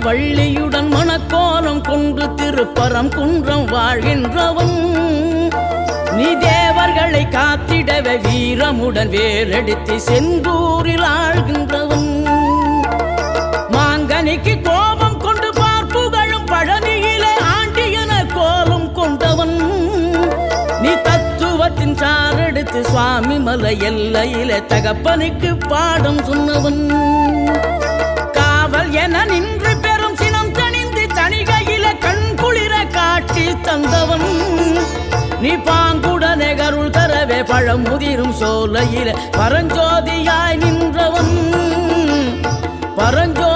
வள்ளியுடன் மணக்கோலம் கொண்டு திருப்பரம் குன்றம் வாழ்கின்றவன் நீ தேவர்களை காத்திடவே வீரமுடன் வேலெடுத்து செந்தூரில் ஆழ்கின்றவன் மாங்கனிக்கு கோபம் கொண்டு பார்ப்புகளும் பழனியிலே ஆண்டியன கோலம் கொண்டவன் நீ தத்துவத்தின் சாரெடுத்து சுவாமி மலை எல்லையிலே தகப்பனுக்கு பாடம் சொன்னவன் காவல் என நின்று பெரும் சினம் தணிந்து தணிகையில கண் குளிர காட்சி தந்தவன் நீ பாங்குடனே கருள் தரவே பழமுதிரும் சோலையில பரஞ்சோதியாய் நின்றவன் பரஞ்சோ